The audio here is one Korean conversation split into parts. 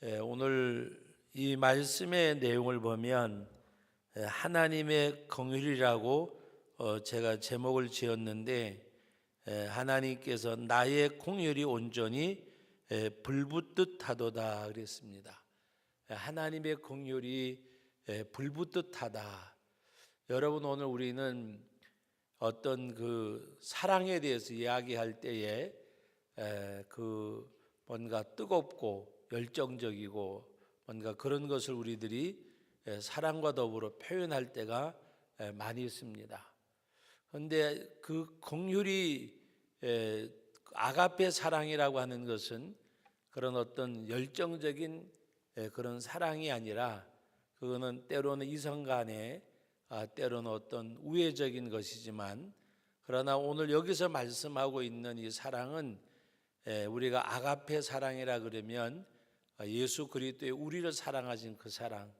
오늘 이 말씀의 내용을 보면 하나님의 긍휼이라고 제가 제목을 지었는데, 하나님께서 나의 긍휼이 온전히 불붙듯 하도다 그랬습니다. 하나님의 긍휼이 불붙듯 하다. 여러분, 오늘 우리는 어떤 그 사랑에 대해서 이야기할 때에 그 뭔가 뜨겁고 열정적이고 뭔가 그런 것을 우리들이 사랑과 더불어 표현할 때가 많이 있습니다. 그런데 그 긍휼이 아가페 사랑이라고 하는 것은 그런 어떤 열정적인 그런 사랑이 아니라, 그거는 때로는 이성 간에 때로는 어떤 우애적인 것이지만, 그러나 오늘 여기서 말씀하고 있는 이 사랑은 우리가 아가페 사랑이라 그러면 예수 그리스도의 우리를 사랑하신 그 사랑,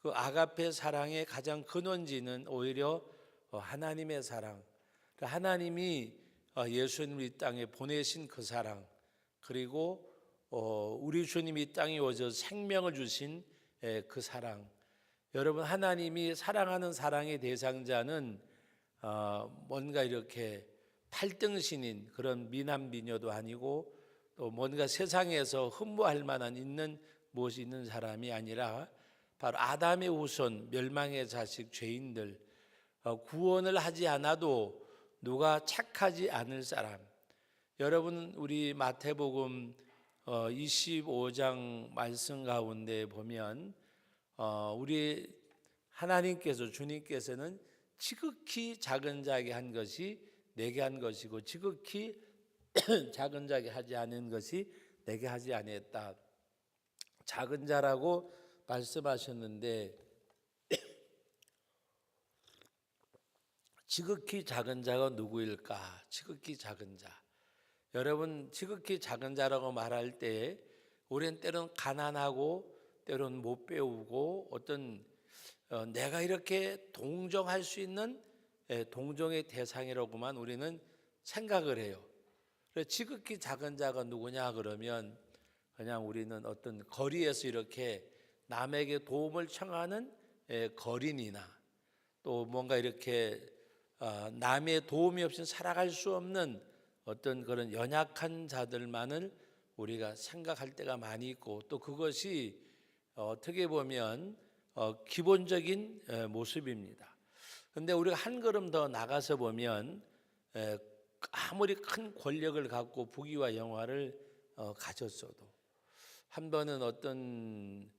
그 아가페 사랑의 가장 근원지는 오히려 하나님의 사랑, 하나님이 예수님을 이 땅에 보내신 그 사랑, 그리고 우리 주님이 이 땅에 오셔서 생명을 주신 그 사랑. 여러분, 하나님이 사랑하는 사랑의 대상자는 뭔가 이렇게 팔등신인 그런 미남 미녀도 아니고, 또 뭔가 세상에서 흠모할 만한 무엇이 있는 사람이 아니라, 바로 아담의 후손 멸망의 자식 죄인들, 구원을 하지 않아도 누가 착하지 않을 사람. 여러분, 우리 마태복음 25장 말씀 가운데 보면 우리 하나님께서, 주님께서는 지극히 작은 자에게 한 것이 내게 한 것이고, 지극히 작은 자에게 하지 않은 것이 내게 하지 아니했다. 작은 자라고 말씀하셨는데, 지극히 작은 자가 누구일까? 지극히 작은 자. 여러분, 지극히 작은 자라고 말할 때 우리는 때로는 가난하고 때로는 못 배우고 어떤 내가 이렇게 동정할 수 있는 동정의 대상이라고만 우리는 생각을 해요. 그래서 지극히 작은 자가 누구냐 그러면, 그냥 우리는 어떤 거리에서 이렇게 남에게 도움을 청하는 거린이나, 또 뭔가 이렇게 남의 도움이 없이는 살아갈 수 없는 어떤 그런 연약한 자들만을 우리가 생각할 때가 많이 있고, 또 그것이 어떻게 보면 기본적인 모습입니다. 그런데 우리가 한 걸음 더 나가서 보면, 아무리 큰 권력을 갖고 부귀와 영화를 가졌어도, 한 번은 어떤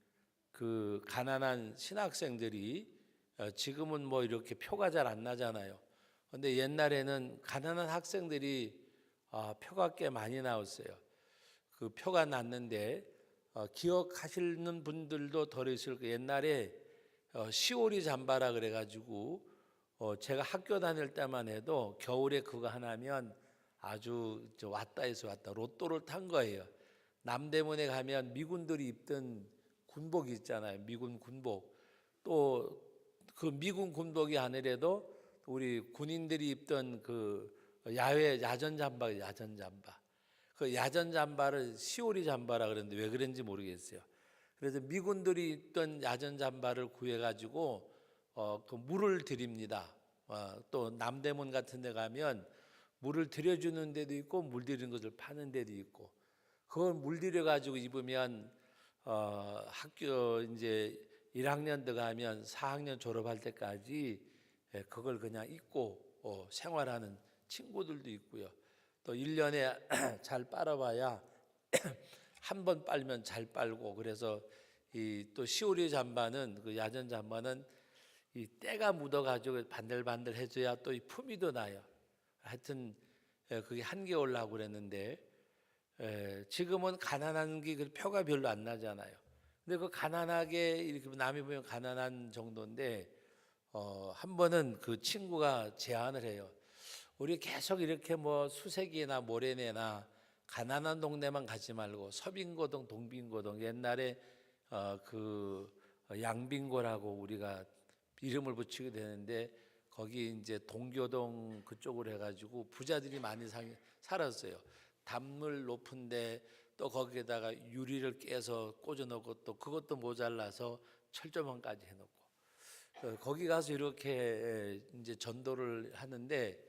그 가난한 신학생들이, 지금은 뭐 이렇게 표가 잘 안 나잖아요. 그런데 옛날에는 가난한 학생들이 표가 꽤 많이 나왔어요. 그 표가 났는데 기억하시는 분들도 덜 있을 거예요. 옛날에 시오리 잠바라 그래가지고 제가 학교 다닐 때만 해도 겨울에 그거 하나면 아주 왔다 해서 왔다 로또를 탄 거예요. 남대문에 가면 미군들이 입던 군복이 있잖아요. 미군 군복. 또 그 미군 군복이 아니래도 우리 군인들이 입던 그 야외 야전 잠바, 야전 잠바. 그 야전 잠바를 시오리 잠바라 그랬는데 왜 그런지 모르겠어요. 그래서 미군들이 입던 야전 잠바를 구해가지고 그 물을 드립니다. 또 남대문 같은 데 가면 물을 들여주는 데도 있고 물 들이는 것을 파는 데도 있고, 그걸 물 들여가지고 입으면 학교 이제 1학년 들어가면 4학년 졸업할 때까지 그걸 그냥 입고 생활하는 친구들도 있고요. 또 1년에 잘 빨아봐야 한 번 빨면 잘 빨고, 그래서 이 또 시오리 잠바는, 그 야전 잠바는 이 때가 묻어가지고 반들반들 해줘야 또 이 품위도 나요. 하여튼 그게 한겨울 나고 그랬는데, 지금은 가난한 게 표가 별로 안 나잖아요. 근데 그 가난하게 이렇게 남이 보면 가난한 정도인데, 한 번은 그 친구가 제안을 해요. 우리 계속 이렇게 뭐 수색이나 모래내나 가난한 동네만 가지 말고 서빙고동, 동빙고동, 옛날에 그 양빙고라고 우리가 이름을 붙이게 되는데, 거기 이제 동교동 그쪽으로 해가지고 부자들이 많이 살았어요. 담물 높은데 또 거기에다가 유리를 깨서 꽂아놓고 또 그것도 모자라서 철조망까지 해놓고 거기 가서 이렇게 이제 전도를 하는데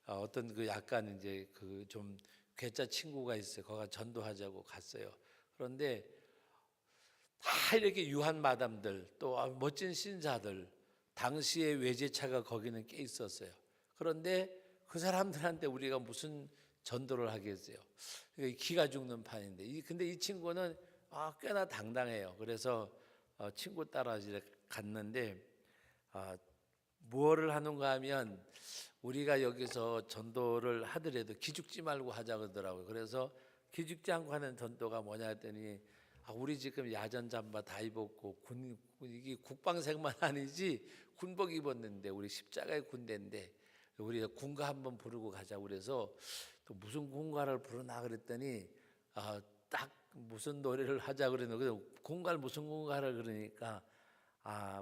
어떤 그 약간 이제 그 좀 괴짜 친구가 있어요. 거기 전도하자고 갔어요. 그런데 다 이렇게 유한 마담들 또 멋진 신사들 당시에 외제차가 거기는 꽤 있었어요. 그런데 그 사람들한테 우리가 무슨 전도를 하겠어요. 기가 죽는 판인데 근데 이 친구는 꽤나 당당해요. 그래서 친구 따라 이제 갔는데 무엇을 하는가 하면 우리가 여기서 전도를 하더라도 기죽지 말고 하자 그러더라고요. 그래서 기죽지 않고 하는 전도가 뭐냐 했더니 우리 지금 야전 잠바 다 입었고 이게 국방색만 아니지 군복 입었는데 우리 십자가의 군대인데 우리 군가 한번 부르고 가자 그래서 또 무슨 군가를 부르나 그랬더니 딱 무슨 노래를 하자 그랬는데 군가를 무슨 군가를 그러니까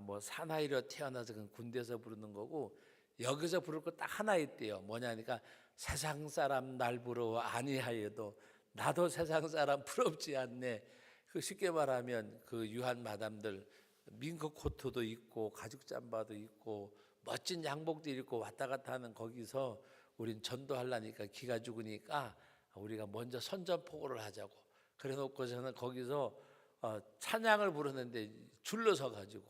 뭐 사나이로 태어나서 그 군대에서 부르는 거고 여기서 부를 거 딱 하나 있대요. 뭐냐니까 세상 사람 날 부러워 아니하여도 나도 세상 사람 부럽지 않네. 그 쉽게 말하면 그 유한 마담들 밍크 코트도 입고 가죽 잠바도 입고 멋진 양복도 입고 왔다 갔다 하는 거기서 우린 전도하려니까 기가 죽으니까 우리가 먼저 선전포고를 하자고 그래놓고서는 거기서 찬양을 부르는데 줄로 서 가지고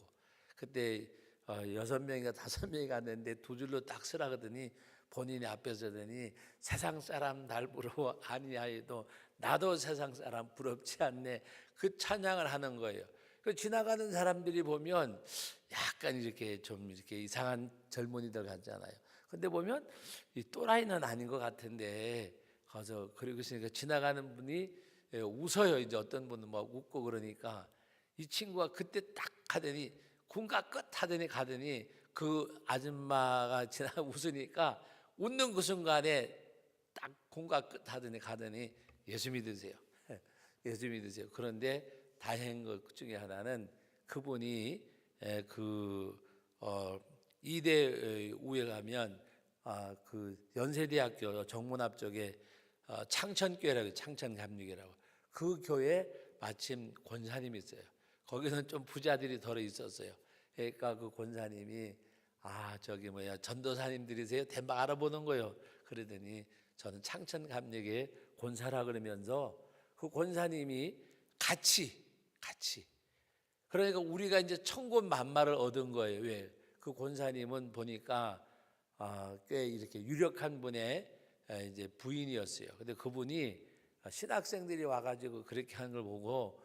그때 6명인가 5명이 갔는데 두 줄로 딱 서라거더니 본인이 앞에서 더니 세상 사람 날 부러워 아니하여도 나도 세상 사람 부럽지 않네. 그 찬양을 하는 거예요. 그 지나가는 사람들이 보면 약간 이렇게 좀 이렇게 이상한 젊은이들 같잖아요. 근데 보면 이 또라이는 아닌 것 같은데 가서 그리고 있으니까 지나가는 분이 웃어요. 이제 어떤 분은 막 웃고 그러니까 이 친구가 그때 딱 하더니 군가 끝 하더니 가더니 그 아줌마가 지나 웃으니까 웃는 그 순간에 딱 군가 끝 하더니 가더니 예수 믿으세요. 예수 믿으세요. 그런데 다행인 것 중에 하나는 그분이 이대 우에 가면 그 연세대학교 정문 앞쪽에 창천교회라고 창천감리교회라고 그 교회 마침 권사님이 있어요. 거기는 좀 부자들이 덜어 있었어요. 그러니까 그 권사님이 저기 전도사님들이세요? 대박 알아보는 거예요. 그러더니 저는 창천감리교회 권사라 그러면서 그 권사님이 같이 그러니까 우리가 이제 천군만마를 얻은 거예요. 왜? 그 권사님은 보니까 꽤 이렇게 유력한 분의 이제 부인이었어요. 근데 그분이 신학생들이 와가지고 그렇게 하는 걸 보고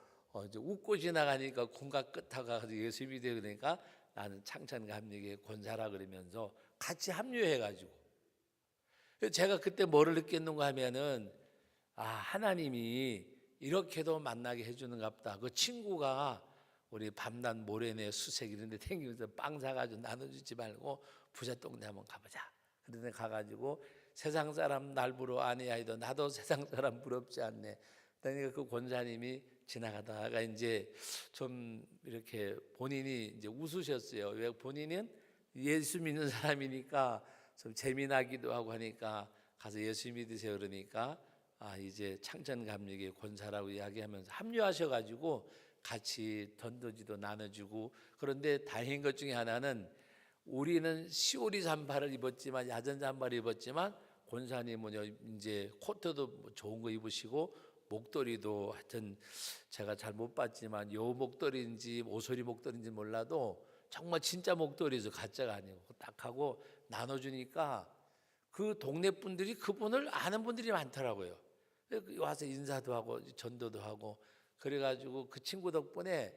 이제 웃고 지나가니까 군가 끝하고 가서 예수 믿어 그러니까 나는 창천감리교회 권사라 그러면서 같이 합류해가지고 제가 그때 뭐를 느꼈는가 하면은 하나님이 이렇게도 만나게 해주는갑다. 그 친구가 우리 밤낮 모래내 수색 이런 데 댕기면서 빵 사가지고 나눠주지 말고 부자 동네 한번 가보자. 그런데 가가지고 세상 사람 날 부러워 아니하여도 나도 세상 사람 부럽지 않네. 그러니까 그 권사님이 지나가다가 이제 좀 이렇게 본인이 이제 웃으셨어요. 왜? 본인은 예수 믿는 사람이니까 좀 재미나기도 하고 하니까 가서 예수 믿으세요 그러니까 이제 창천감리교회 권사라고 이야기하면서 합류하셔가지고 같이 전도지도 나눠주고 그런데 다행인 것 중에 하나는 우리는 시오리 잠바를 입었지만 야전 잠바를 입었지만 권사님은 이제 코트도 좋은 거 입으시고 목도리도 하여튼 제가 잘 못 봤지만 요 목도리인지 오소리 목도리인지 몰라도 정말 진짜 목도리죠. 가짜가 아니고 딱 하고 나눠주니까 그 동네 분들이 그분을 아는 분들이 많더라고요. 와서 인사도 하고 전도도 하고 그래가지고 그 친구 덕분에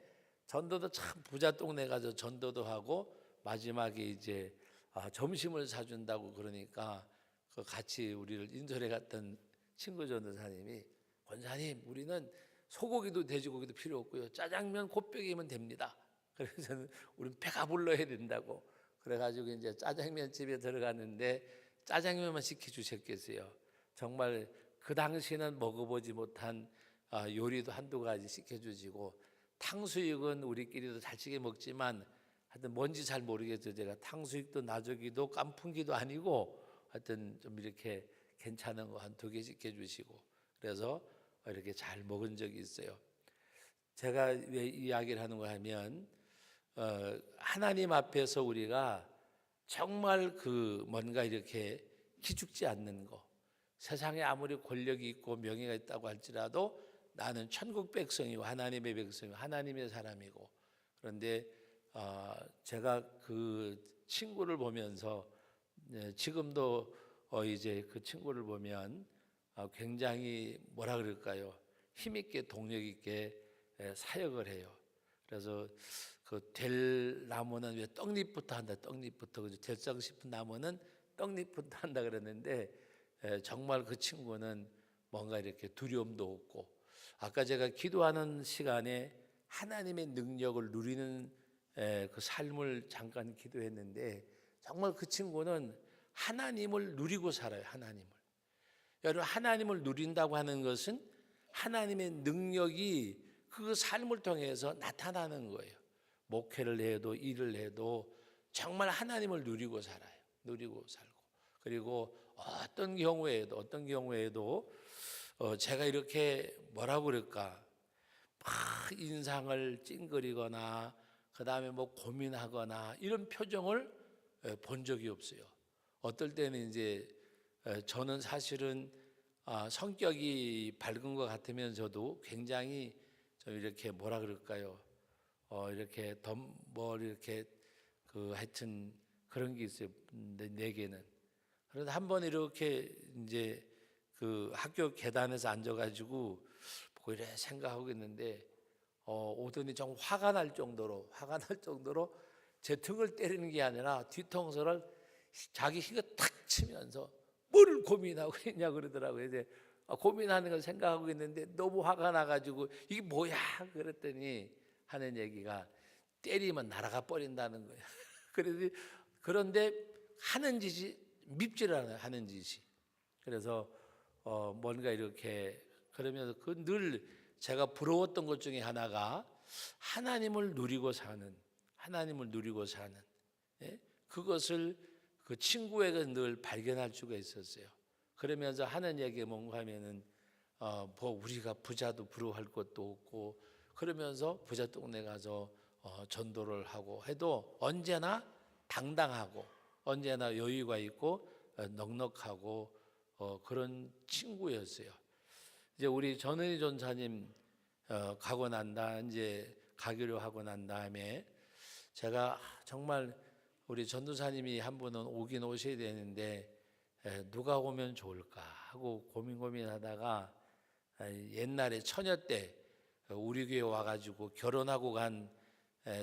전도도 참 부자 동네 가서 전도도 하고 마지막에 이제 점심을 사준다고 그러니까 그 같이 우리를 인솔해 갔던 친구 전도사님이 권사님 우리는 소고기도 돼지고기도 필요 없고요 짜장면 곱빼기면 됩니다. 그래서 우리는 배가 불러야 된다고 그래가지고 이제 짜장면 집에 들어갔는데 짜장면만 시켜주셨겠어요. 정말 그 당시에는 먹어보지 못한 요리도 한두 가지 시켜주시고 탕수육은 우리끼리도 잘치게 먹지만 하여튼 뭔지 잘 모르겠어요. 제가 탕수육도 나조기도 깐풍기도 아니고 하여튼 좀 이렇게 괜찮은 거 한 2개 시켜주시고 그래서 이렇게 잘 먹은 적이 있어요. 제가 왜 이야기를 하는가 하면 하나님 앞에서 우리가 정말 그 뭔가 이렇게 기죽지 않는 거, 세상에 아무리 권력이 있고 명예가 있다고 할지라도 나는 천국 백성이고 하나님의 백성이고 하나님의 사람이고, 그런데 제가 그 친구를 보면서 지금도 이제 그 친구를 보면 굉장히 뭐라 그럴까요? 힘있게 동력 있게 사역을 해요. 그래서 그 될 나무는 왜 떡잎부터 한다, 떡잎부터. 그죠? 될성 싶은 나무는 떡잎부터 한다 그랬는데, 정말 그 친구는 뭔가 이렇게 두려움도 없고, 아까 제가 기도하는 시간에 하나님의 능력을 누리는 그 삶을 잠깐 기도했는데, 정말 그 친구는 하나님을 누리고 살아요. 하나님을. 여러분, 하나님을 누린다고 하는 것은 하나님의 능력이 그 삶을 통해서 나타나는 거예요. 목회를 해도 일을 해도 정말 하나님을 누리고 살아요. 누리고 살고. 그리고 어떤 경우에도 제가 이렇게 뭐라고 그럴까, 막 인상을 찡그리거나 그 다음에 뭐 고민하거나 이런 표정을 본 적이 없어요. 어떨 때는 이제 저는 사실은 성격이 밝은 것 같으면서도 굉장히 좀 이렇게 뭐라 그럴까요? 이렇게 뭐 이렇게 그 하여튼 그런 게 있어요. 내게는. 그런데 한번 이렇게 이제 그 학교 계단에서 앉아가지고 보고 이래 생각하고 있는데 오더니 좀 화가 날 정도로 제 등을 때리는 게 아니라 뒤통수를 자기 힘을 탁 치면서 뭐를 고민하고 있냐 그러더라고요. 이제 고민하는 걸 생각하고 있는데 너무 화가 나가지고 이게 뭐야 그랬더니 하는 얘기가 때리면 날아가 버린다는 거예요. 그런데 하는 짓이 밉지를 않아요. 하는 짓이. 그래서 뭔가 이렇게 그러면서 그 늘 제가 부러웠던 것 중에 하나가 하나님을 누리고 사는, 예? 그것을 그 친구에게 늘 발견할 수가 있었어요. 그러면서 하는 얘기가 뭔가 하면은 뭐 우리가 부자도 부러워할 것도 없고, 그러면서 부자 동네 가서 전도를 하고 해도 언제나 당당하고 언제나 여유가 있고 넉넉하고 그런 친구였어요. 이제 우리 전은희 전사님 가기로 하고 난 다음에 제가 정말 우리 전도사님이 한 분은 오긴 오셔야 되는데 누가 오면 좋을까 하고 고민하다가 옛날에 처녀 때 우리 교회 와가지고 결혼하고 간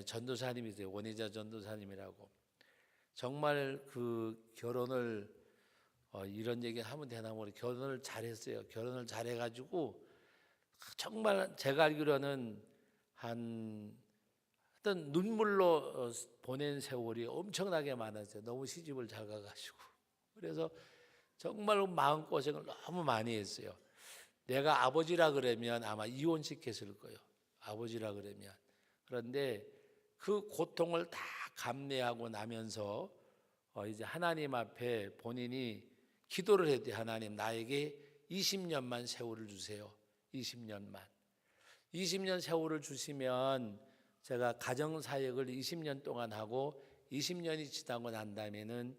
전도사님이세요. 원희자 전도사님이라고. 정말 그 결혼을 이런 얘기 하면 되나 모르겠어요. 결혼을 잘했어요. 결혼을 잘해가지고 정말 제가 알기로는 어떤 눈물로 보낸 세월이 엄청나게 많았어요. 너무 시집을 잘 가가지고. 그래서 정말 마음고생을 너무 많이 했어요. 내가 아버지라 그러면 아마 이혼시켰을 거예요. 아버지라 그러면. 그런데 그 고통을 다 감내하고 나면서 이제 하나님 앞에 본인이 기도를 했대요. 하나님, 나에게 20년만 세월을 주세요. 20년 세월을 주시면 제가 가정사역을 20년 동안 하고 20년이 지나고 난 다음에는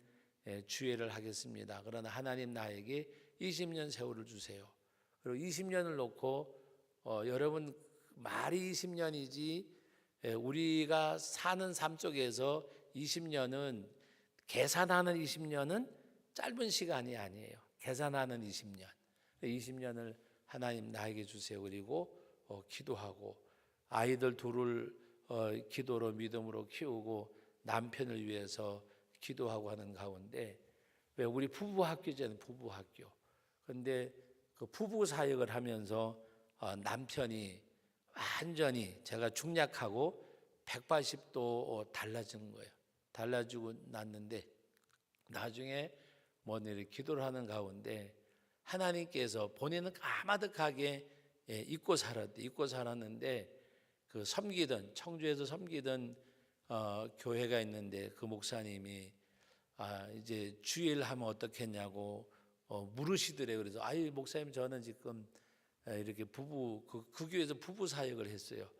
주회를 하겠습니다. 그러나 하나님, 나에게 20년 세월을 주세요. 그리고 20년을 놓고 여러분 말이 20년이지 우리가 사는 삶 속에서 20년은 계산하는 20년은 짧은 시간이 아니에요. 계산하는 20년. 20년을 하나님 나에게 주세요. 그리고 기도하고 아이들 둘을 기도로 믿음으로 키우고 남편을 위해서 기도하고 하는 가운데 왜 우리 부부 학교잖아요. 부부 학교. 그런데 그 부부 사역을 하면서 남편이 완전히 제가 중약하고 180도 달라진 거예요. 달라지고 났는데 나중에 뭐늘 기도를 하는 가운데 하나님께서 본인은 까마득하게 잊고 살았는데 그 섬기던 청주에서 섬기던 교회가 있는데 그 목사님이 이제 주일 하면 어떻겠냐고 물으시더래요. 그래서 목사님 저는 지금 이렇게 부부 그 교회에서 부부 사역을 했어요.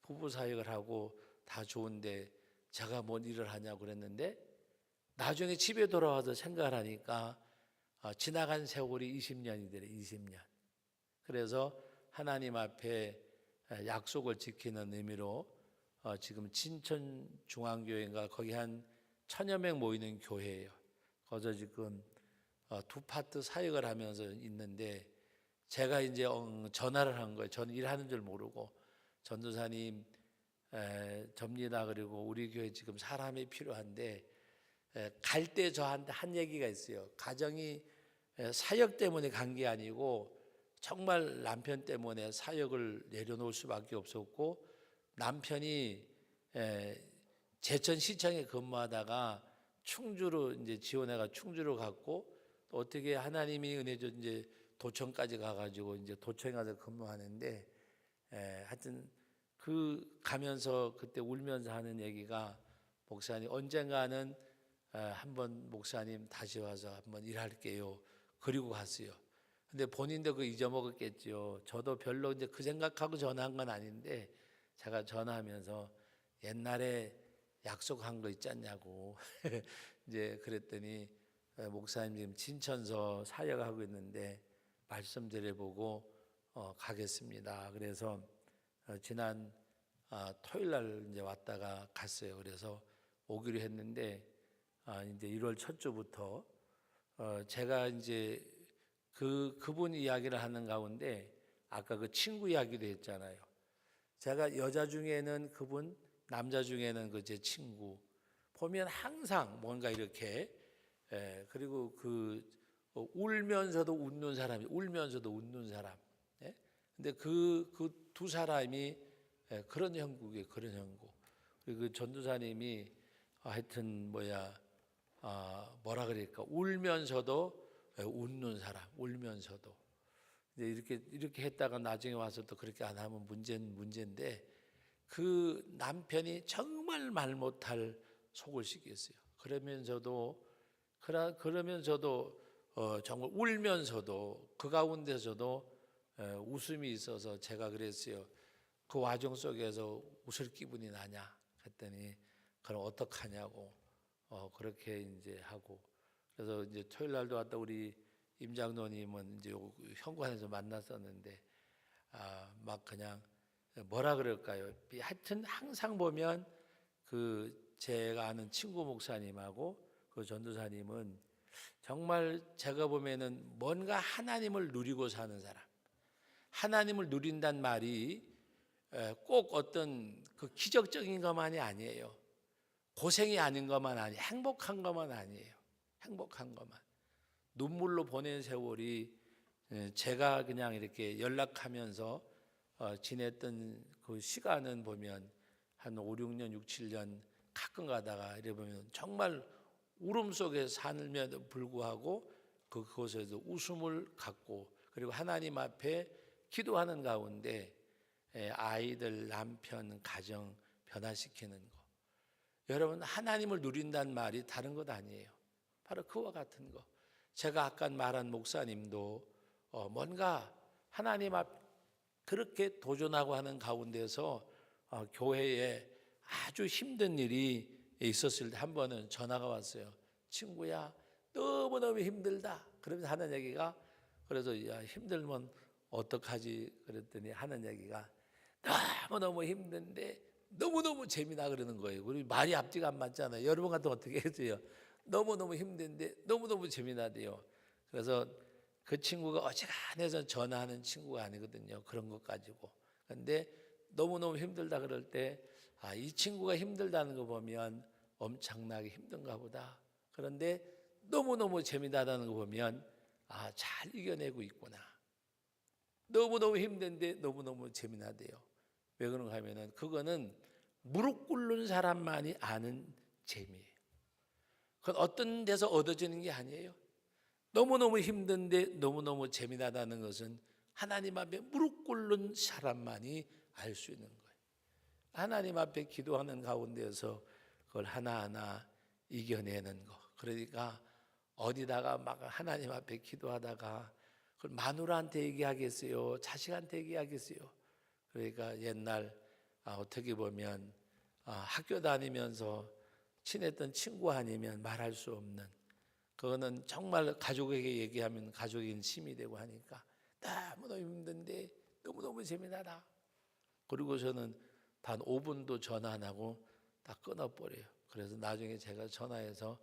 부부 사역을 하고 다 좋은데 제가 뭔 일을 하냐고 그랬는데 나중에 집에 돌아와서 생각을 하니까 지나간 세월이 20년이 되래. 20년. 그래서 하나님 앞에 약속을 지키는 의미로 지금 진천중앙교회인가 거기 한 1000여 명 모이는 교회예요. 거기서 지금 두 파트 사역을 하면서 있는데 제가 이제 전화를 한 거예요. 저는 일하는 줄 모르고 전도사님 접니다. 그리고 우리 교회 지금 사람이 필요한데 갈 때 저한테 한 얘기가 있어요. 가정이 사역 때문에 간 게 아니고 정말 남편 때문에 사역을 내려놓을 수밖에 없었고 남편이 제천시청에 근무하다가 충주로 이제 지원해가 충주로 갔고 또 어떻게 하나님이 은혜 줘 이제 도청까지 가가지고 이제 도청에 가서 근무하는데 하여튼 그 가면서 그때 울면서 하는 얘기가 목사님 언젠가는 한번 목사님 다시 와서 한번 일할게요. 그리고 갔어요. 근데 본인도 그 잊어먹었겠죠. 저도 별로 이제 그 생각하고 전화한 건 아닌데 제가 전화하면서 옛날에 약속한 거 있지 않냐고 이제 그랬더니 목사님 지금 진천서 사역하고 있는데 말씀드려보고 가겠습니다. 그래서 지난 토요일 날 이제 왔다가 갔어요. 그래서 오기로 했는데 이제 1월 첫 주부터 제가 이제 그분 이야기를 하는 가운데 아까 그 친구 이야기도 했잖아요. 제가 여자 중에는 그분, 남자 중에는 그 제 친구 보면 항상 뭔가 이렇게 그리고 그 울면서도 웃는 사람이 울면서도 웃는 사람. 근데 그 두 사람이 그런 형국이에요. 그런 형국. 그리고 그 전도사님이 하여튼 뭐라 그럴까 울면서도 웃는 사람, 울면서도 이제 이렇게 했다가 나중에 와서 또 그렇게 안 하면 문제인데 그 남편이 정말 말 못할 속을 시켰어요. 그러면서도 정말 울면서도 그 가운데서도 웃음이 있어서 제가 그랬어요. 그 와중 속에서 웃을 기분이 나냐 했더니 그럼 어떡하냐고 그렇게 이제 하고 그래서 이제 토요일 날도 왔다 우리 임장로님은 이제 현관에서 만났었는데 막 그냥 뭐라 그럴까요? 하여튼 항상 보면 그 제가 아는 친구 목사님하고 그 전도사님은 정말 제가 보면은 뭔가 하나님을 누리고 사는 사람. 하나님을 누린단 말이 꼭 어떤 그 기적적인 것만이 아니에요. 고생이 아닌 것만 아니에요. 행복한 것만 아니에요. 행복한 것만. 눈물로 보낸 세월이 제가 그냥 이렇게 연락하면서 지냈던 그 시간은 보면 한 5, 6년, 6, 7년 가끔 가다가 이래 보면 정말 울음 속에 살면에도 불구하고 그곳에서 웃음을 갖고 그리고 하나님 앞에 기도하는 가운데 아이들, 남편, 가정 변화시키는 거. 여러분 하나님을 누린다는 말이 다른 것 아니에요. 바로 그와 같은 거. 제가 아까 말한 목사님도 뭔가 하나님 앞 그렇게 도전하고 하는 가운데서 교회에 아주 힘든 일이 있었을 때 한 번은 전화가 왔어요. 친구야 너무너무 힘들다. 그러면서 하는 얘기가 그래서 야 힘들면 어떡하지 그랬더니 하는 얘기가 너무너무 힘든데 너무너무 재미나 그러는 거예요. 우리 말이 앞뒤가 안 맞잖아요. 여러분 같으면 어떻게 해줘요? 너무너무 힘든데 너무너무 재미나대요. 그래서 그 친구가 어지간해서 전화하는 친구가 아니거든요. 그런 것 가지고. 근데 너무너무 힘들다 그럴 때 이 친구가 힘들다는 거 보면 엄청나게 힘든가 보다. 그런데 너무너무 재미나다는 거 보면 잘 이겨내고 있구나. 너무너무 힘든데 너무너무 재미나대요. 왜 그런가 하면은 그거는 무릎 꿇는 사람만이 아는 재미예요. 그건 어떤 데서 얻어지는 게 아니에요. 너무너무 힘든데 너무너무 재미나다는 것은 하나님 앞에 무릎 꿇는 사람만이 알 수 있는 거예요. 하나님 앞에 기도하는 가운데서 그걸 하나하나 이겨내는 거. 그러니까 어디다가 막 하나님 앞에 기도하다가 그걸 마누라한테 얘기하겠어요? 자식한테 얘기하겠어요? 그러니까 옛날 어떻게 보면 학교 다니면서 친했던 친구 아니면 말할 수 없는, 그거는 정말 가족에게 얘기하면 가족인 힘이 되고 하니까 너무너무 힘든데 너무너무 재미나다. 그리고 저는 단 5분도 전화 안 하고 다 끊어버려요. 그래서 나중에 제가 전화해서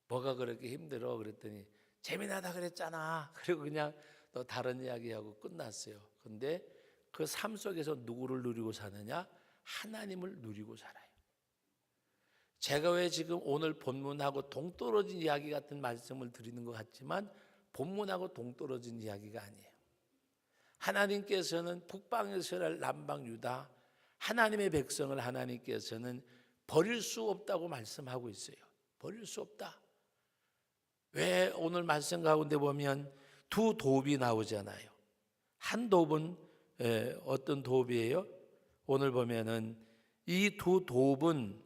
뭐가 그렇게 힘들어? 그랬더니 재미나다 그랬잖아. 그리고 그냥 또 다른 이야기하고 끝났어요. 근데 그 삶 속에서 누구를 누리고 사느냐? 하나님을 누리고 살아요. 제가 왜 지금 오늘 본문하고 동떨어진 이야기 같은 말씀을 드리는 것 같지만 본문하고 동떨어진 이야기가 아니에요. 하나님께서는 북방 이스라엘, 남방 유다, 하나님의 백성을 하나님께서는 버릴 수 없다고 말씀하고 있어요. 버릴 수 없다. 왜 오늘 말씀 가운데 보면 두 도읍이 나오잖아요. 한 도읍은 어떤 도읍이에요? 오늘 보면은 이 두 도읍은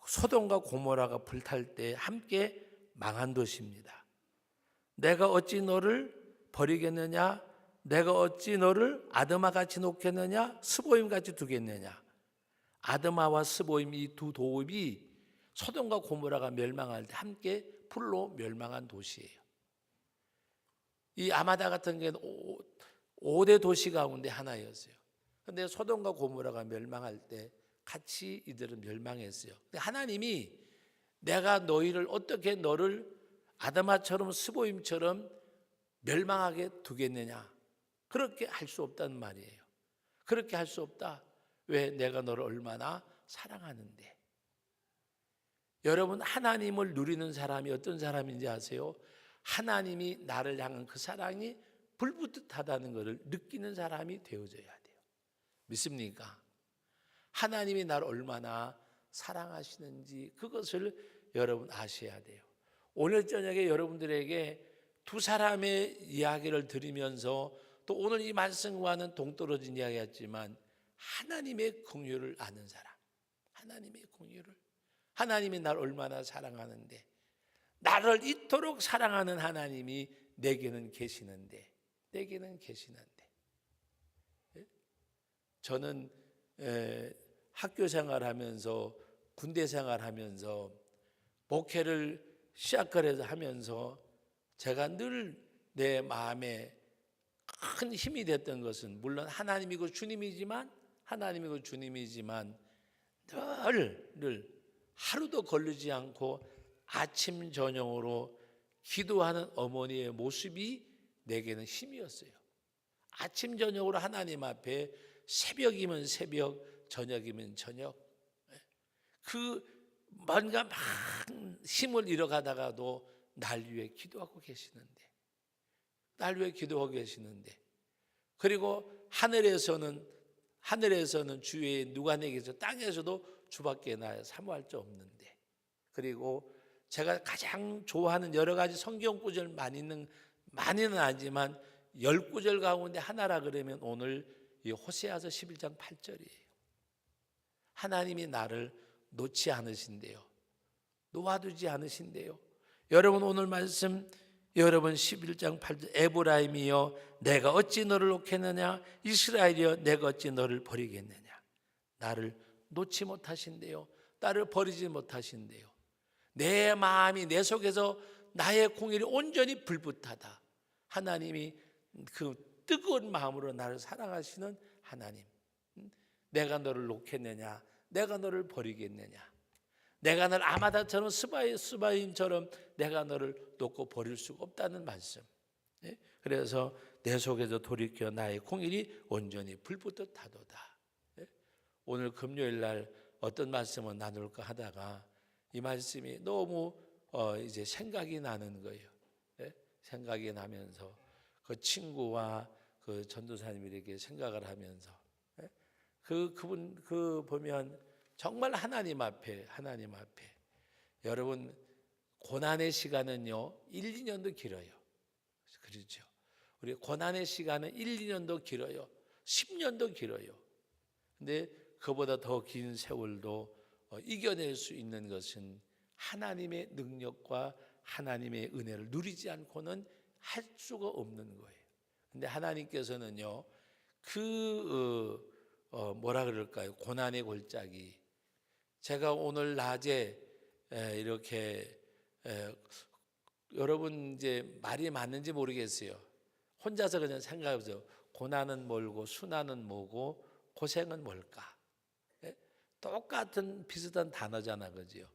소돔과 고모라가 불탈 때 함께 망한 도시입니다. 내가 어찌 너를 버리겠느냐? 내가 어찌 너를 아드마 같이 놓겠느냐? 스보임 같이 두겠느냐? 아드마와 스보임 이 두 도읍이 소돔과 고모라가 멸망할 때 함께 불로 멸망한 도시예요. 이 아마다 같은 경우는 5대 도시 가운데 하나였어요. 그런데 소돔과 고모라가 멸망할 때 같이 이들은 멸망했어요. 근데 하나님이 내가 너희를 어떻게 너를 아드마처럼 스보임처럼 멸망하게 두겠느냐? 그렇게 할 수 없다는 말이에요. 그렇게 할 수 없다. 왜? 내가 너를 얼마나 사랑하는데. 여러분, 하나님을 누리는 사람이 어떤 사람인지 아세요? 하나님이 나를 향한 그 사랑이 불붙듯하다는 것을 느끼는 사람이 되어져야 돼요. 믿습니까? 하나님이 나를 얼마나 사랑하시는지 그것을 여러분 아셔야 돼요. 오늘 저녁에 여러분들에게 두 사람의 이야기를 들으면서 또 오늘 이 말씀과는 동떨어진 이야기였지만 하나님의 긍휼을 아는 사람, 하나님의 긍휼을, 하나님이 나를 얼마나 사랑하는데, 나를 이토록 사랑하는 하나님이 내게는 계시는데, 내게는 계시는데. 저는 학교 생활하면서 군대 생활하면서 목회를 시작을 하면서 제가 늘 내 마음에 큰 힘이 됐던 것은 물론 하나님이고 주님이지만 늘 하루도 걸리지 않고 아침 저녁으로 기도하는 어머니의 모습이 내게는 힘이었어요. 아침 저녁으로 하나님 앞에 새벽이면 새벽, 저녁이면 저녁, 그 뭔가 막 힘을 잃어가다가도 날 위해 기도하고 계시는데, 날 위해 기도하고 계시는데, 그리고 하늘에서는 주위에 누가 내게서 땅에서도 주밖에 나 사모할 자 없는데, 그리고 제가 가장 좋아하는 여러 가지 성경 구절 많이는 아니지만 10구절 가운데 하나라 그러면 오늘 이 호세아서 11장 8절이에요. 하나님이 나를 놓지 않으신대요. 놓아두지 않으신대요. 여러분 오늘 말씀, 여러분 11장 8절, 에브라임이여 내가 어찌 너를 놓겠느냐? 이스라엘이여 내가 어찌 너를 버리겠느냐? 나를 놓지 못하신대요. 나를 버리지 못하신대요. 내 마음이, 내 속에서 나의 공일이 온전히 불붙하다. 하나님이 그 뜨거운 마음으로 나를 사랑하시는 하나님. 내가 너를 놓겠느냐? 내가 너를 버리겠느냐? 내가 너를 아마다처럼 스바임처럼 내가 너를 놓고 버릴 수가 없다는 말씀. 그래서 내 속에서 돌이켜 나의 공일이 온전히 불붙듯 하도다. 오늘 금요일 날 어떤 말씀을 나눌까 하다가 이 말씀이 너무 이제 생각이 나는 거예요. 생각이 나면서 그 친구와 그 전도사님에게 생각을 하면서 그분 보면 정말 하나님 앞에 여러분 고난의 시간은요 1, 2년도 길어요. 그렇죠. 우리 고난의 시간은 1, 2년도 길어요. 10년도 길어요. 근데 그보다 더 긴 세월도 이겨낼 수 있는 것은 하나님의 능력과 하나님의 은혜를 누리지 않고는 할 수가 없는 거예요. 근데 하나님께서는요, 뭐라 그럴까요? 고난의 골짜기. 제가 오늘 낮에 이렇게 여러분 이제 말이 맞는지 모르겠어요. 혼자서 그냥 생각해보세요. 고난은 뭘고 순환은 뭐고 고생은 뭘까? 똑같은 비슷한 단어잖아, 그죠?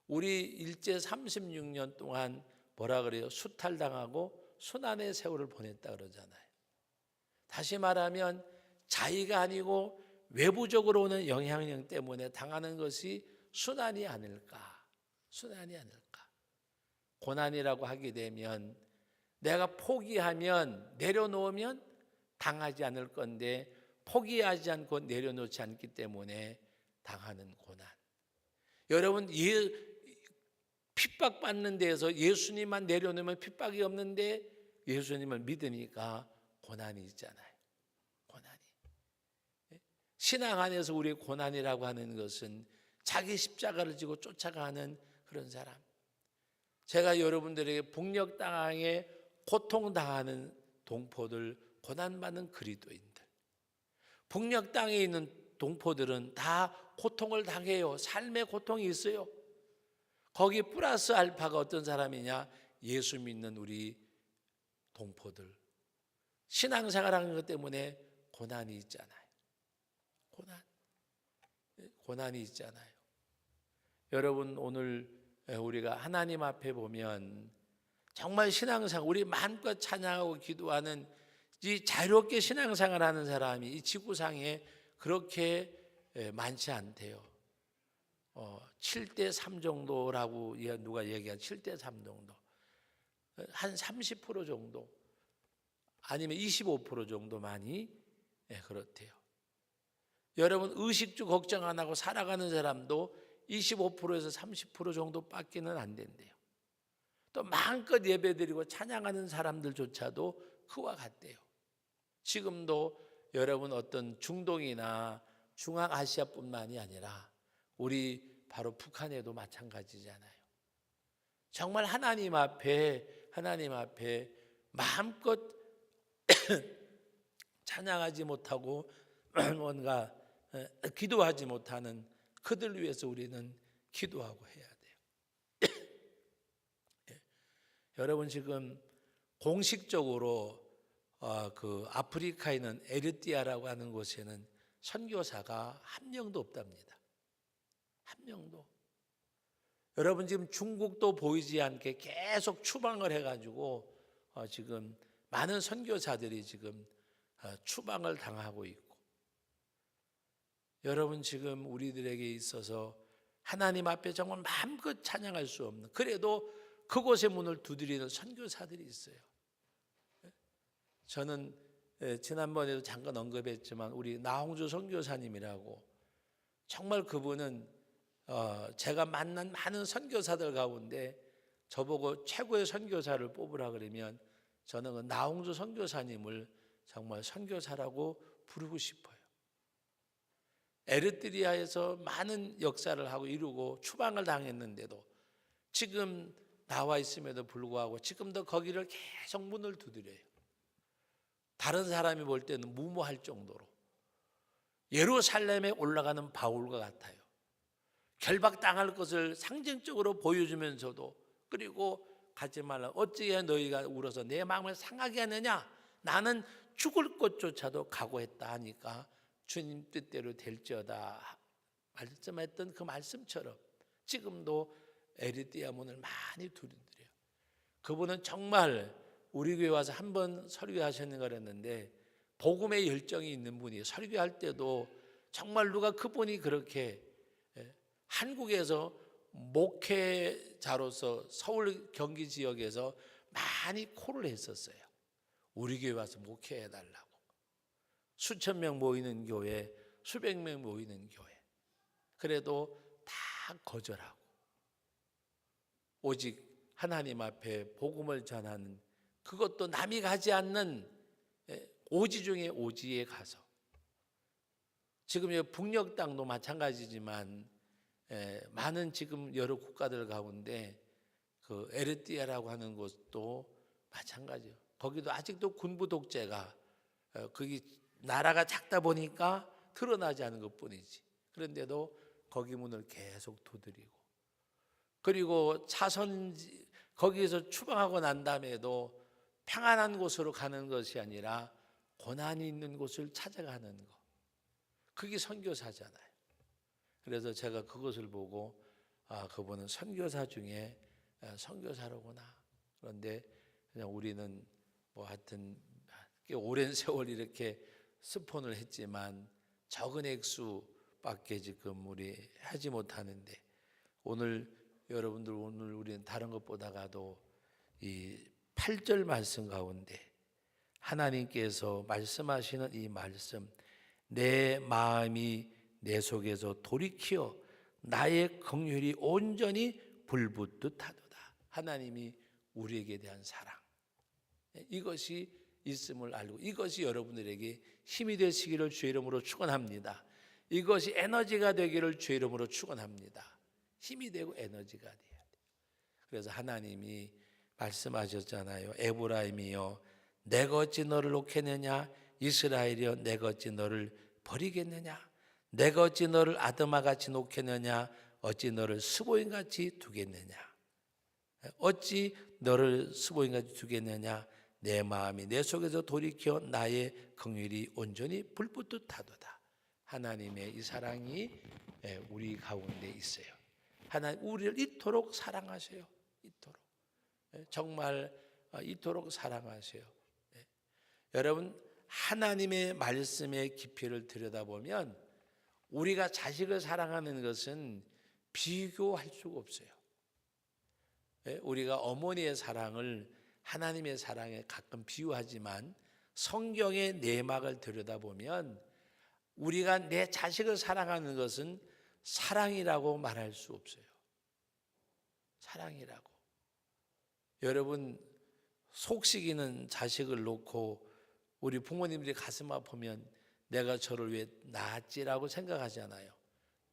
우리 일제 36년 동안 뭐라 그래요? 수탈당하고 순환의 세월을 보냈다 그러잖아요. 다시 말하면 자의가 아니고 외부적으로 오는 영향력 때문에 당하는 것이 순환이 아닐까? 순환이 아닐까? 고난이라고 하게 되면 내가 포기하면 내려놓으면 당하지 않을 건데 포기하지 않고 내려놓지 않기 때문에 당하는 고난. 여러분 핍박받는 데에서 예수님만 내려놓으면 핍박이 없는데 예수님을 믿으니까 고난이 있잖아요. 고난이. 신앙 안에서 우리의 고난이라고 하는 것은 자기 십자가를 지고 쫓아가는 그런 사람. 제가 여러분들에게 북녘 땅에 고통당하는 동포들, 고난받는 그리스도인들. 북녘 땅에 있는 동포들은 다 고통을 당해요. 삶의 고통이 있어요. 거기 플러스 알파가 어떤 사람이냐? 예수 믿는 우리 동포들. 신앙생활하는 것 때문에 고난이 있잖아요. 고난이 있잖아요. 여러분 오늘 우리가 하나님 앞에 보면 정말 신앙생활, 우리 마음껏 찬양하고 기도하는 이 자유롭게 신앙생활하는 사람이 이 지구상에 그렇게 많지 않대요. 7대 3 정도라고 누가 얘기한 7대 3 정도. 한 30% 정도 아니면 25% 정도 많이 그렇대요. 여러분 의식주 걱정 안 하고 살아가는 사람도 25%에서 30% 정도밖에는 안 된대요. 또 마음껏 예배드리고 찬양하는 사람들조차도 그와 같대요. 지금도 여러분 어떤 중동이나 중앙아시아뿐만이 아니라 우리 바로 북한에도 마찬가지잖아요. 정말 하나님 앞에 마음껏 찬양하지 못하고 뭔가 기도하지 못하는 그들 위해서 우리는 기도하고 해야 돼요. 여러분 지금 공식적으로 그 아프리카에 있는 에리트리아라고 하는 곳에는 선교사가 한 명도 없답니다. 한 명도. 여러분 지금 중국도 보이지 않게 계속 추방을 해가지고 지금 많은 선교사들이 지금 추방을 당하고 있고, 여러분 지금 우리들에게 있어서 하나님 앞에 정말 마음껏 찬양할 수 없는, 그래도 그곳의 문을 두드리는 선교사들이 있어요. 저는 지난번에도 잠깐 언급했지만 우리 나홍주 선교사님이라고, 정말 그분은 제가 만난 많은 선교사들 가운데 저보고 최고의 선교사를 뽑으라 그러면 저는 그 나홍주 선교사님을 정말 선교사라고 부르고 싶어요. 에리트리아에서 많은 역사를 하고 이루고 추방을 당했는데도 지금 나와 있음에도 불구하고 지금도 거기를 계속 문을 두드려요. 다른 사람이 볼 때는 무모할 정도로 예루살렘에 올라가는 바울과 같아요. 결박당할 것을 상징적으로 보여주면서도, 그리고 가지 말라, 어찌해 너희가 울어서 내 마음을 상하게 하느냐, 나는 죽을 것조차도 각오했다 하니까 주님 뜻대로 될지어다 말씀했던 그 말씀처럼 지금도 에리트리아 문을 많이 두드려요. 그분은 정말 우리 교회 와서 한 번 설교하셨는 거랬는데 복음의 열정이 있는 분이에요. 설교할 때도 정말 누가 그분이 그렇게 한국에서 목회자로서 서울 경기 지역에서 많이 콜을 했었어요. 우리 교회 와서 목회해달라고. 수천 명 모이는 교회, 수백 명 모이는 교회. 그래도 다 거절하고 오직 하나님 앞에 복음을 전하는, 그것도 남이 가지 않는 오지 중에 오지에 가서, 지금 북녘 땅도 마찬가지지만 많은 지금 여러 국가들 가운데 그 에리트리아라고 하는 곳도 마찬가지요. 거기도 아직도 군부 독재가 거기 나라가 작다 보니까 드러나지 않은 것뿐이지. 그런데도 거기 문을 계속 두드리고, 그리고 거기에서 추방하고 난 다음에도 평안한 곳으로 가는 것이 아니라 고난이 있는 곳을 찾아가는 것, 그게 선교사잖아요. 그래서 제가 그것을 보고 그분은 선교사 중에 선교사로구나. 그런데 그냥 우리는 뭐 하여튼 꽤 오랜 세월 이렇게 스폰을 했지만 적은 액수밖에 지금 우리 하지 못하는데, 오늘 여러분들, 오늘 우리는 다른 것보다가도 이 8절 말씀 가운데 하나님께서 말씀하시는 이 말씀, 내 마음이 내 속에서 돌이키어 나의 긍휼이 온전히 불붙듯 하도다. 하나님이 우리에게 대한 사랑, 이것이 있음을 알고, 이것이 여러분들에게 힘이 되시기를 주의 이름으로 축원합니다. 이것이 에너지가 되기를 주의 이름으로 축원합니다. 힘이 되고 에너지가 돼야 돼요. 그래서 하나님이 말씀하셨잖아요. 에브라임이여 내가 어찌 너를 놓겠느냐, 이스라엘이여 내가 어찌 너를 버리겠느냐, 내가 어찌 너를 아드마같이 놓겠느냐, 어찌 너를 스보임같이 두겠느냐, 어찌 너를 스보임같이 두겠느냐, 내 마음이 내 속에서 돌이켜 나의 긍휼이 온전히 불붙듯 하도다. 하나님의 이 사랑이 우리 가운데 있어요. 하나님 우리를 이토록 사랑하세요. 이토록, 정말 이토록 사랑하세요. 여러분, 하나님의 말씀의 깊이를 들여다보면 우리가 자식을 사랑하는 것은 비교할 수가 없어요. 우리가 어머니의 사랑을 하나님의 사랑에 가끔 비유하지만 성경의 내막을 들여다보면 우리가 내 자식을 사랑하는 것은 사랑이라고 말할 수 없어요. 사랑이라고. 여러분, 속식이는 자식을 놓고 우리 부모님들이 가슴 아프면 내가 저를 왜 낳았지라고 생각하잖아요.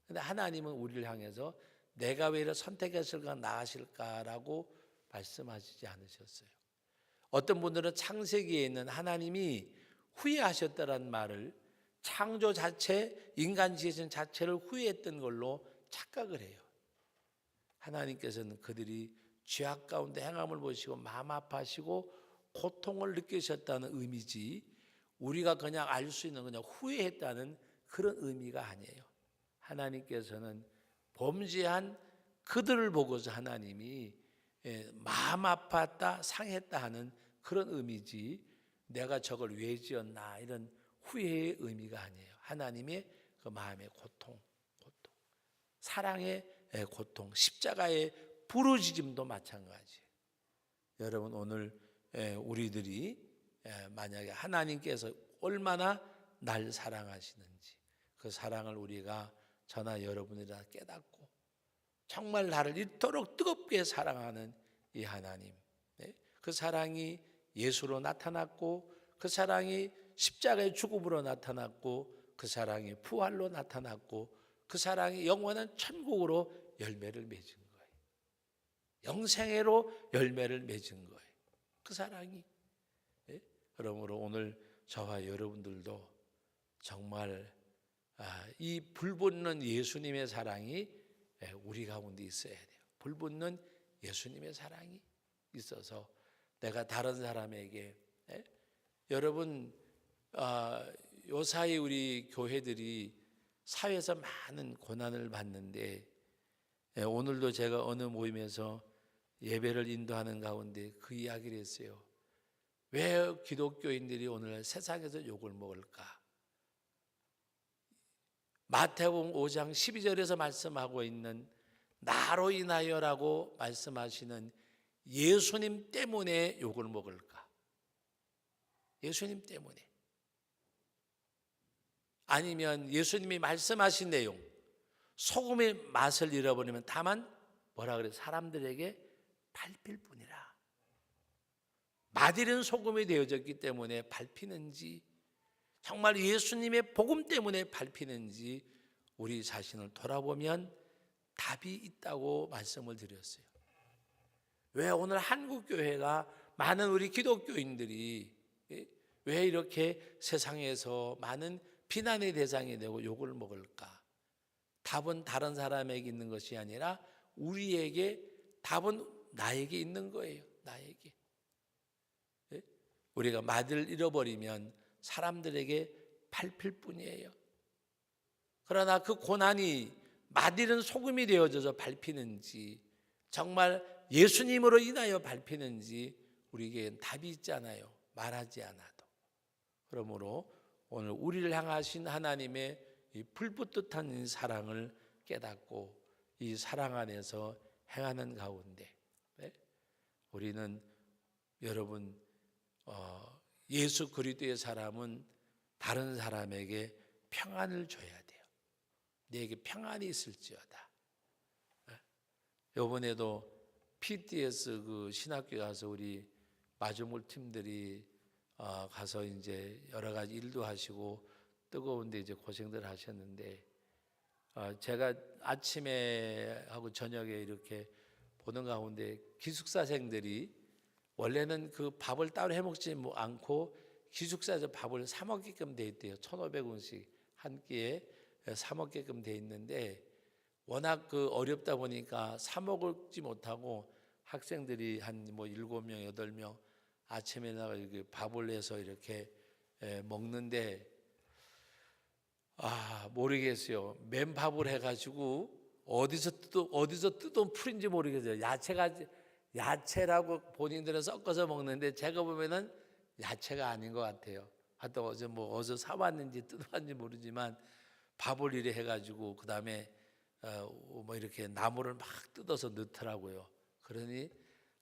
그런데 하나님은 우리를 향해서 내가 왜 이를 선택했을까, 낳으실까라고 말씀하시지 않으셨어요. 어떤 분들은 창세기에 있는 하나님이 후회하셨다는 말을, 창조 자체, 인간 지으신 자체를 후회했던 걸로 착각을 해요. 하나님께서는 그들이 죄악 가운데 행함을 보시고 마음 아파하시고 고통을 느끼셨다는 의미지, 우리가 그냥 알 수 있는 그냥 후회했다는 그런 의미가 아니에요. 하나님께서는 범죄한 그들을 보고서 하나님이 마음 아팠다, 상했다 하는 그런 의미지, 내가 저걸 왜 지었나 이런 후회의 의미가 아니에요. 하나님의 그 마음의 고통, 사랑의 고통, 십자가의 부르짖음도 마찬가지예요. 여러분, 오늘 우리들이 만약에 하나님께서 얼마나 날 사랑하시는지 그 사랑을 우리가 저나 여러분이라 깨닫고 정말 나를 이토록 뜨겁게 사랑하는 이 하나님, 그 사랑이 예수로 나타났고, 그 사랑이 십자가의 죽음으로 나타났고, 그 사랑이 부활로 나타났고, 그 사랑이 영원한 천국으로 열매를 맺은 거예요. 영생애로 열매를 맺은 거예요. 그 사랑이. 그러므로 오늘 저와 여러분들도 정말 이 불붙는 예수님의 사랑이 우리 가운데 있어야 돼요. 불붙는 예수님의 사랑이 있어서 내가 다른 사람에게, 여러분, 요사이 우리 교회들이 사회에서 많은 고난을 받는데, 오늘도 제가 어느 모임에서 예배를 인도하는 가운데 그 이야기를 했어요. 왜 기독교인들이 오늘 세상에서 욕을 먹을까? 마태복음 5장 12절에서 말씀하고 있는 나로 인하여라고 말씀하시는 예수님 때문에 욕을 먹을까? 예수님 때문에. 아니면 예수님이 말씀하신 내용, 소금의 맛을 잃어버리면 다만 뭐라 그래? 사람들에게 밟힐 뿐이라. 맛 잃은 소금이 되어졌기 때문에 밟히는지, 정말 예수님의 복음 때문에 밟히는지 우리 자신을 돌아보면 답이 있다고 말씀을 드렸어요. 왜 오늘 한국교회가 많은 우리 기독교인들이 왜 이렇게 세상에서 많은 비난의 대상이 되고 욕을 먹을까? 답은 다른 사람에게 있는 것이 아니라 우리에게, 답은 나에게 있는 거예요. 나에게. 우리가 마디를 잃어버리면 사람들에게 밟힐 뿐이에요. 그러나 그 고난이 마디는 소금이 되어져서 밟히는지, 정말 예수님으로 인하여 밟히는지 우리에겐 답이 있잖아요. 말하지 않아도. 그러므로 오늘 우리를 향하신 하나님의 이 불붙듯한 사랑을 깨닫고 이 사랑 안에서 행하는 가운데 우리는, 여러분, 예수 그리스도의 사람은 다른 사람에게 평안을 줘야 돼요. 내게 평안이 있을지어다. 이번에도 PTS 그 신학교 가서 우리 마중물 팀들이 가서 이제 여러 가지 일도 하시고 뜨거운데 이제 고생들 하셨는데, 제가 아침에 하고 저녁에 이렇게 보는 가운데 기숙사생들이 원래는 그 밥을 따로 해먹지 않고 기숙사에서 밥을 사 먹게끔 돼 있대요. 1,500원씩 한 끼에 사 먹게끔 돼 있는데, 워낙 그 어렵다 보니까 사 먹지 못하고 학생들이 한 뭐 7명, 8명 아침에 나가 이렇게 밥을 내서 이렇게 먹는데, 모르겠어요. 맨밥을 해가지고 어디서 뜯어온 풀인지 모르겠어요. 야채라고 본인들은 섞어서 먹는데 제가 보면은 야채가 아닌 것 같아요. 하여튼 어디서 사왔는지 뜯어왔는지 모르지만 밥을 이래 해가지고 그 다음에 뭐 이렇게 나물을 막 뜯어서 넣더라고요. 그러니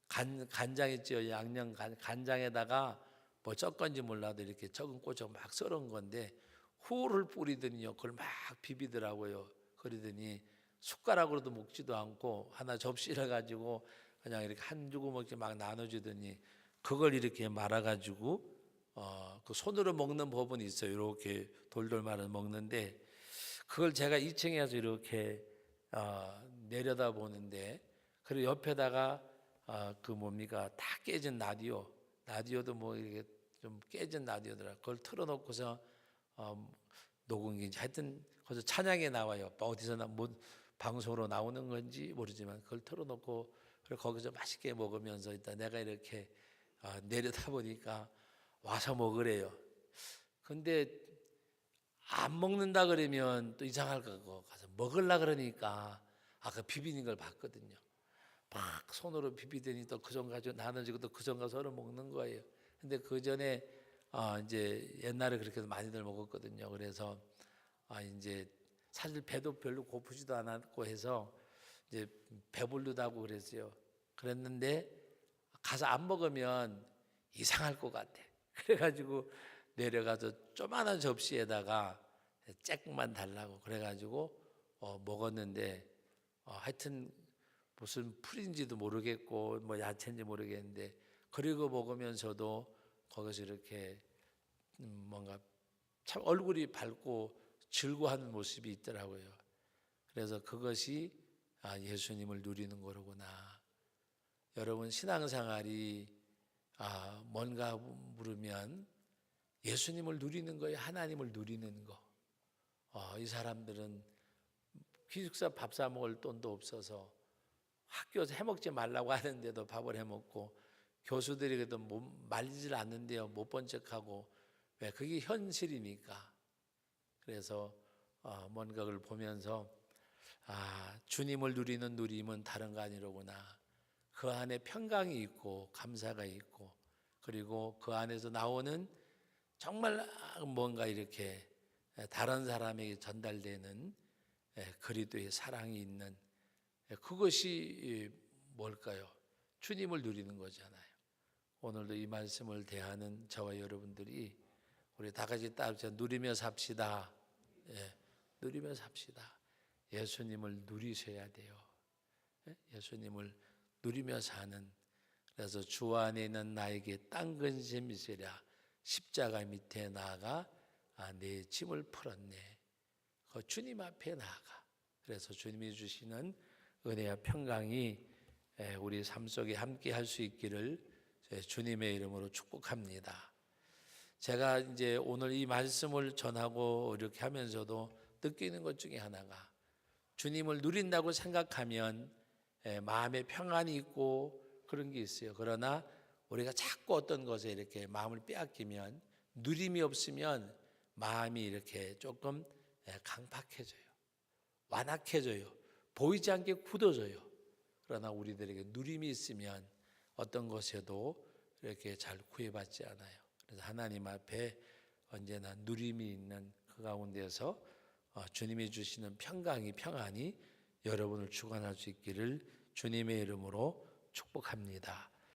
간장 있죠, 양념 간장에다가 뭐 쩍건지 몰라도 이렇게 적은 꼬쳐 막 썰은 건데 후를 뿌리더니요, 그걸 막 비비더라고요. 그러더니 숟가락으로도 먹지도 않고 하나 접시를 가지고 그냥 이렇게 한 주먹씩 막 나눠주더니 그걸 이렇게 말아가지고 그 손으로 먹는 법은 있어요. 이렇게 돌돌 말아 먹는데, 그걸 제가 2층에서 이렇게 내려다 보는데, 그리고 옆에다가 그 뭡니까, 다 깨진 라디오도 뭐 이렇게 좀 깨진 라디오더라. 그걸 틀어놓고서 녹음기인지 하여튼 거기서 찬양에 나와요. 어디서 뭐 방송으로 나오는 건지 모르지만 그걸 틀어놓고 거기서 맛있게 먹으면서 일단 내가 이렇게 내려다 보니까 와서 먹으래요. 근데 안 먹는다 그러면 또 이상할 거고 가서 먹으려 그러니까 아까 비비는 걸 봤거든요. 막 손으로 비비더니 또 그 전 가지고 나눠지고 또 그 전 가서 서로 먹는 거예요. 근데 그 전에 이제 옛날에 그렇게 많이들 먹었거든요. 그래서 이제 사실 배도 별로 고프지도 않았고 해서 이제 배부르다고 그랬어요. 그랬는데 가서 안 먹으면 이상할 것 같아. 그래가지고 내려가서 조그마한 접시에다가 쬐끔만 달라고 그래가지고 먹었는데, 하여튼 무슨 풀인지도 모르겠고 뭐 야채인지 모르겠는데, 그리고 먹으면서도 거기서 이렇게 뭔가 참 얼굴이 밝고 즐거워하는 모습이 있더라고요. 그래서 그것이 예수님을 누리는 거로구나. 여러분, 신앙생활이 뭔가 물으면 예수님을 누리는 거예요. 하나님을 누리는 거. 이 사람들은 기숙사 밥 사 먹을 돈도 없어서 학교에서 해먹지 말라고 하는데도 밥을 해먹고, 교수들이 그래도 말리질 않는데요, 못 본 척하고. 왜? 그게 현실이니까. 그래서 뭔가 그걸 보면서 주님을 누리는 누림은 다른 거 아니로구나. 그 안에 평강이 있고 감사가 있고, 그리고 그 안에서 나오는 정말 뭔가 이렇게 다른 사람에게 전달되는 그리스도의 사랑이 있는, 그것이 뭘까요? 주님을 누리는 거잖아요. 오늘도 이 말씀을 대하는 저와 여러분들이 우리 다 같이 따라서 누리며 삽시다. 누리며 삽시다. 예수님을 누리셔야 돼요. 예수님을 누리며 사는. 그래서 주 안에 있는 나에게 딴 근심이 있으랴 십자가 밑에 나아가 내 짐을 풀었네. 그 주님 앞에 나아가. 그래서 주님이 주시는 은혜와 평강이 우리 삶 속에 함께 할 수 있기를 주님의 이름으로 축복합니다. 제가 이제 오늘 이 말씀을 전하고 이렇게 하면서도 느끼는 것 중에 하나가, 주님을 누린다고 생각하면 마음에 평안이 있고 그런 게 있어요. 그러나 우리가 자꾸 어떤 것에 이렇게 마음을 빼앗기면, 누림이 없으면 마음이 이렇게 조금 강팍해져요. 완악해져요. 보이지 않게 굳어져요. 그러나 우리들에게 누림이 있으면 어떤 것에도 이렇게 잘 구애받지 않아요. 그래서 하나님 앞에 언제나 누림이 있는 그 가운데서 주님이 주시는 평안이 여러분을 주관할 수 있기를 주님의 이름으로 축복합니다.